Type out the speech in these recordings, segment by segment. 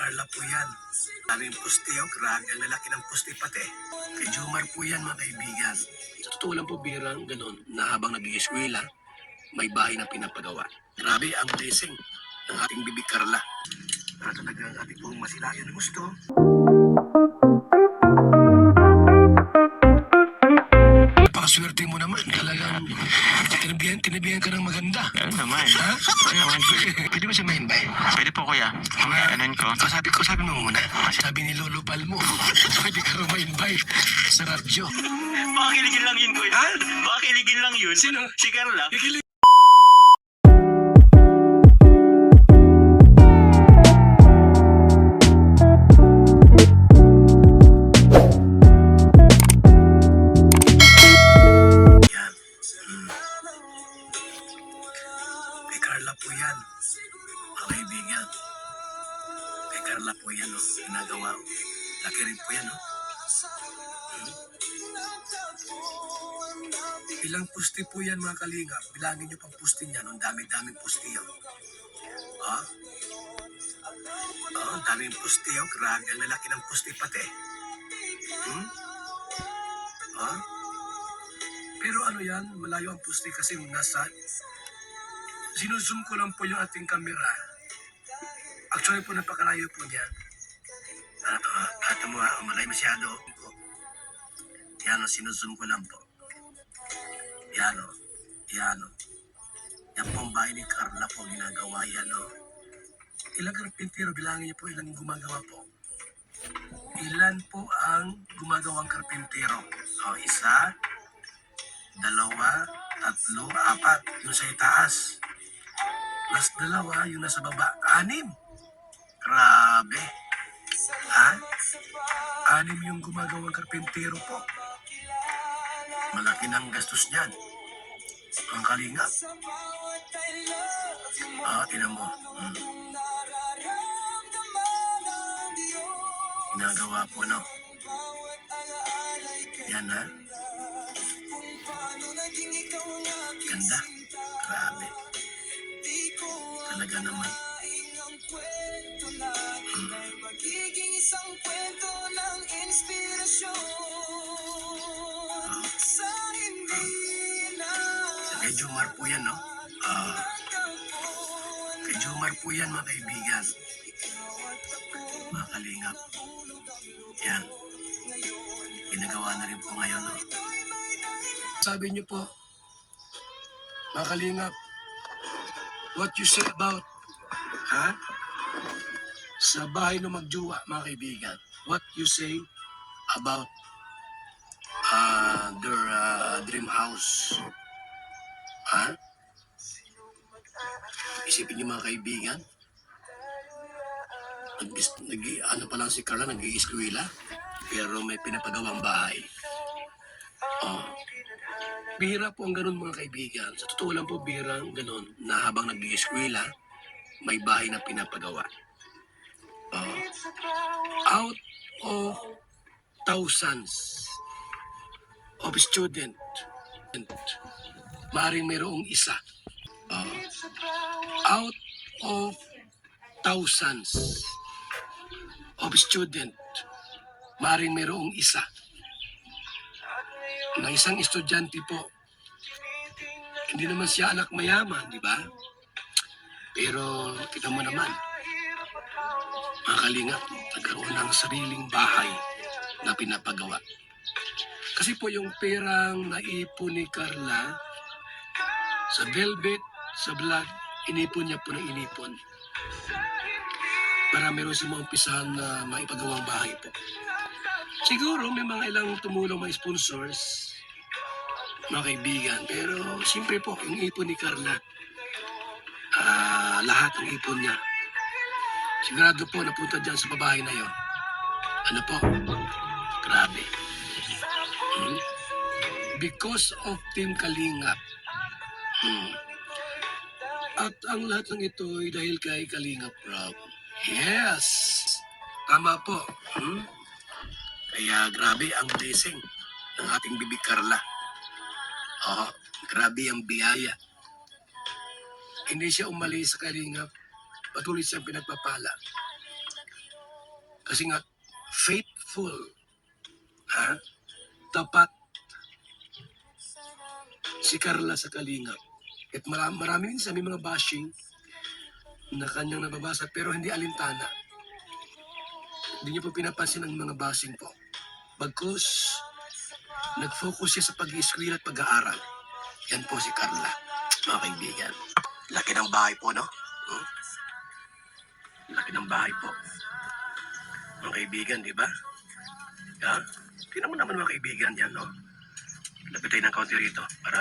Carla po yan. Daming pusti, oh. Grabe, ang lalaki ng pusti pati. Kay Jomar po yan, mga kaibigan. Sa totoo lang po, birang ganon, na habang nag-iiskwela, may bahay na pinapagawa. Grabe ang blessing ng ating bibig Carla. Na talagang ating pong masilayan na gusto. Napakaswerte mo naman. Talagang tinabihan ka ng maganda. Ano naman? Ha? Ano naman? Pwede ba siya ma-invite? Pwede po kuya. Anon ko. Sabi mo muna. Sabi ni Lolo Palmo, pwede ka rin ma-invite sa radyo. Baka kiligin lang yun kuya. Ha? Baka kiligin lang yun. Sino? Si Carla. Kikilig. Yan. Kay Carla po yan. Mga kaibigan. Kay Carla po yan, oh. Ginagawa. Laki rin po yan, oh. Ilang pusti po yan, mga kalinga. Bilangin nyo pang pusti niyan. Ang dami-daming pusti yun. Ha? Ang daming pusti yun. Grabe, ang lalaki ng pusti pati. Ha? Pero ano yan, malayo ang pusti kasi nasa... Sinuzoom ko lang po yung ating camera. Actually po, napakalayo po niya. Kata mo ha, malayo masyado. Yan o, sinuzoom ko lang po. Yan o. Yan o. Yan po ang bahay ni Carla po ginagawa. Yan o. Ilang karpintero, bilangin niyo po ilang gumagawa po. Ilan po ang gumagawang karpintero? O, isa, dalawa, tatlo, apat. Yung sa itaas. Plus dalawa, yung nasa baba. 6. Grabe. Ha? 6 yung gumagawang karpintero po. Malaki ng gastos niyan. Ang kalingap. Tinan mo. Ginagawa po, no? Yan, ha? Ganda. Grabe. Talaga naman. Magiging isang kwento ng inspirasyon sa hindi na Kay Jomar po yan, no? Kay Jomar po yan, mga kaibigan. Mga kalingap. Yan. Ginagawa na rin po ngayon, no? Sabi niyo po, mga kalingap, what you say about, ha? Sa bahay ng magjuwa, mga kaibigan, what you say about their dream house. Ha? Isipin niyo, mga kaibigan, ano pa lang si Carla, nag-iiskwela, pero may pinapagawang bahay. Bihira po ang ganun, mga kaibigan. Sa totoo lang po, bihira ang ganun na habang nag-iiskwela, may bahay na pinapagawa. Out of thousands of student, maaaring mayroong isa. Out of thousands of student, maaaring mayroong isa. Na isang estudyante po, hindi naman siya anak mayaman, di ba? Pero kita mo naman, mga kalingap, nagkaroon ng sariling bahay na pinapagawa. Kasi po yung perang naipon ni Carla sa Velvet, sa vlog, inipon niya po ng inipon. Para meron siya maumpisahan na maipagawang bahay po. Siguro may mga ilang tumulong mga sponsors, mga kaibigan. Pero siyempre po, yung ipon ni Carla, lahat ng ipon niya. Sigurado po napunta dyan sa babae na yon. Ano po? Grabe. Because of Team Kalingap. At ang lahat ng ito ay dahil kay Kalingap Rob. Yes! Tama po. Kaya grabe ang blessing ng ating bibig Carla. Grabe ang biyaya. Hindi siya umalis sa Kalingap. Patuloy siyang pinagpapala. Kasi nga, faithful, ha? Tapat si Carla sa Kalingap. At marami sa may mga bashing na kanyang nababasa pero hindi alintana. Hindi niyo po pinapansin ang mga bashing po. Bagkus, nag-focus siya sa pag-i-eskwela at pag-aaral. Yan po si Carla, mga kaibigan. Laki ng bahay po, no? Hmm? Laki ng bahay po. Mga kaibigan, di ba? Ha? Tingnan mo naman mga kaibigan yan, no? Lapit tayo ng kaunti rito para...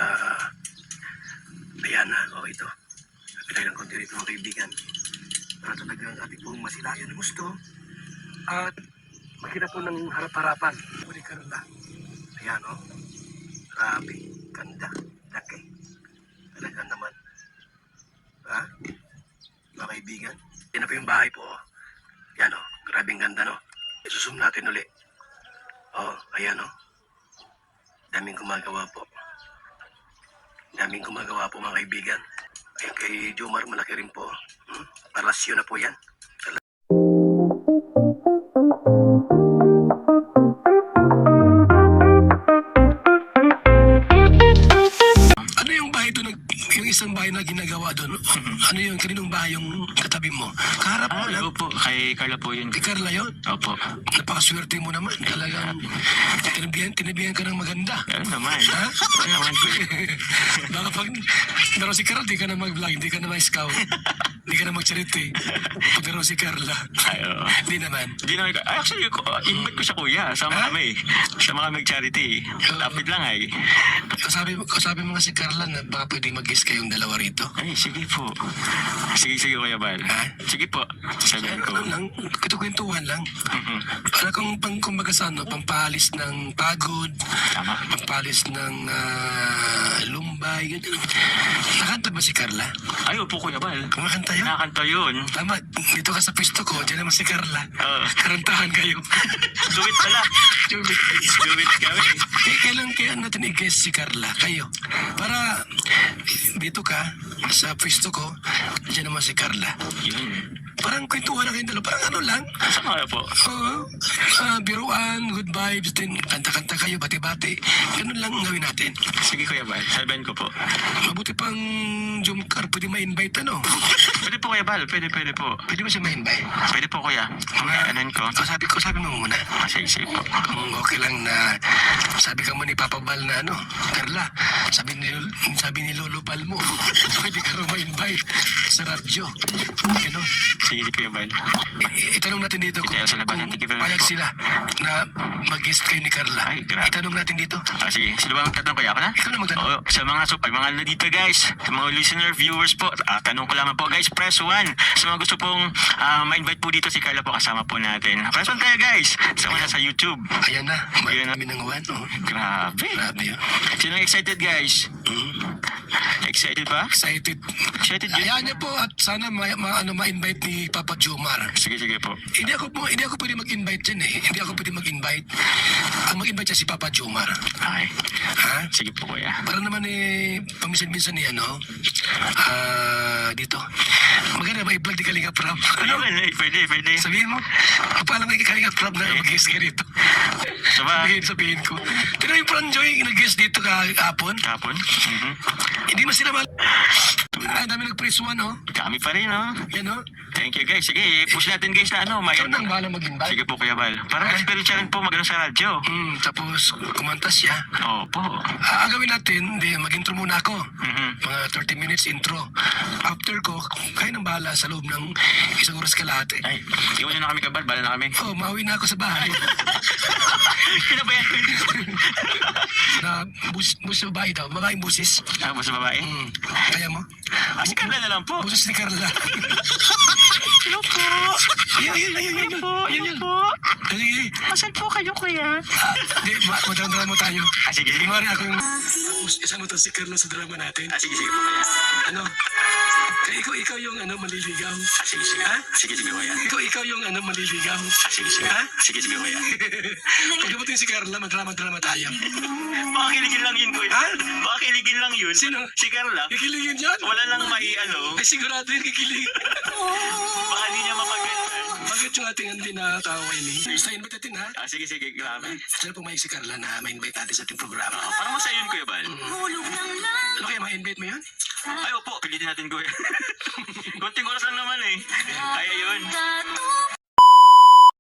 Ayan na, ito. Lapit tayo ng kaunti rito mga kaibigan. Para talagang ating pong masilayan ng gusto. At makita po ng harap-harapan. Muli Carla. Ayan, no? Grabe. Ganda. Laki. Talaga naman. Ha? Mga kaibigan. Yan na po yung bahay po. Yan, no? Grabing ganda, no? Isusum natin uli. Ayan, no? Daming gumagawa po. Daming gumagawa po mga kaibigan. Ayun kay Jomar, malaki rin po. Palasyo na po yan. Ano yung bahay doon? Yung isang bahay na ginagawa doon? Ano yung kaninong bahay yung katabi mo? Kaharap mo lang. Opo, kay Carla po yun. Kay Carla yun? Opo. Napakaswerte mo naman. Talagang tinabihan ka ng maganda. Ano naman? Ha? Ano naman po yun? Baka pag pero si Carla, di ka na mag-vlog, di ka na mag-scout, di ka na mag-charity. Pero si Carla, Ay, oo. di naman. Hindi naman. Actually, invite ko siya kuya. Sama kami. Sama kami mag-charity. Lapit lang ay. Kasabi mo nga si Carla na baka pwede mag-guest kayong dalawa rito. Ay, sige po. Sige kuya Bal. Ha? Sige po. Sabihin ko. Ano lang, kwentuhan lang. Mhm. Para kung kumbaga sa ano, pampalis ng pagod, Tama. pampalis ng lumbay, ganyan. Nakanta ba si Carla? Ay, opo kuya Bal. Kumakanta yun? Nakakanta yun. Tama, dito ka sa pwesto ko, dyan naman si Carla. Oo. Karantahan kayo. Duwit pala. Duwit kami. Kailan kaya natin i-guess si Carla? Kayo. Para dito ka, sa pwesto ko, dyan naman si Carla. Yun. Parang kwentuhan na kayong dalawa. Parang ano lang. Sama kayo po. Biruan, good vibes, din kanta-kanta kayo, bati-bati. Ganun lang ang gawin natin. Sige kuya Bal. Sabihin ko po. Mabuti pang Jumcar, pwede ma-invite ano? Pwede po kuya Bal. Pwede po. Pwede ba siya ma-invite? Pwede po kuya. Anon ko. Sabi mo muna. Sige po. Kung okay lang na sabi ka mo ni Papa Bal na ano, Carla, sabi ni Lolo Bal mo, pwede ka rin ma-invite sa radyo. Ano? Sige kuya Bal. Itanong natin dito Ito, sa labas natin, kung kaya payag po. sila na mag-guest kayo ni Carla. Ay, grabe. Itanong natin dito. Sige. Sino ba magtatanong kuya? Ako na? Ikaw na magtanong. Oo, sa mga mga ano dito guys, sa mga listener, viewers po, tanong ko lamang po guys, press 1. Sa mga gusto pong ma-invite po dito si Carla po, kasama po natin. Press 1 kayo guys, sa mga sa YouTube. Ayan na. Ayan na. Marami ng one. Oh. Grabe. Grabe yun. Sino excited guys? Excited ba? Excited. Excited yun? Ayaw niya po at sana ma-invite ni Papa Jomar. Sige po. Hindi ako pwede mag-invite dyan eh. Hindi ako pwede mag-invite. Ang mag-invite siya si Papa Jomar. Ay, Ha? sige po kuya. Para naman paminsan-minsan ni dito. Maganda ba i-vlog di Kalinga Prab? Ano? Pwede. Sabihin mo, paano may Kalinga Prab na mag-guest ka dito? Saba, Sabihin ko. Pero yung Franjoy, nag-guest dito kahapon. kapon. Mhm. Hindi mo sila dami nag-press one, oh. Kami pa rin, no? Yan, oh. Thank you guys. Sige, push natin guys na ano. Ikaw nang bahala mag-invite. Sige po kuya Bal. Parang experience siya rin po magano sa radyo. Tapos, kumantas siya. Opo. Ang gawin natin, mag-intro muna ako. Mhm. Mga 30 minutes intro. After ko, kayo nang bahala sa loob ng isang oras kalahati. Ay, iwan nyo na kami kabal. Bala na kami. Oh, mauwi na ako sa bahay. Sino ba yan? Na bus sa babae daw. Babaeng busis. Ako sa babae? Kaya mo? Si Carla na lang po. Busis ni Carla. Hello po. Ayun. Hello po. Sige. Masan po kayo kuya? Hindi, magdala mo tayo. Sige. Hindi mo rin ako yung... Isama to si Carla sa drama natin. Sige po kuya. Ano? Kaya ikaw yung maliligaw. Sige. Ha? Sige kuya. Ikaw yung maliligaw. Sige. Ha? Sige kuya. Pag dumating si Carla, magdrama-drama tayo. Baka kiligin lang yun kuya. Ha? Baka kiligin lang yun. Sino? Si Carla. Kikiligin yan? Wala lang mai ano. Ay, sigurado yung kikilig. Baka di niya mapaganda. Bakit yung ating hindi nakakaway ni? Isa invite natin ha. Sige, grabe. Sana po may si Carla na ma-invite natin sa ating programa. Parang masaya yun, Kuya Bal. Hulog ng lang. Ano kaya ma-invite mo yan? Ay, opo, pilitin natin, Kuya. Konting oras lang naman eh. Kaya yun.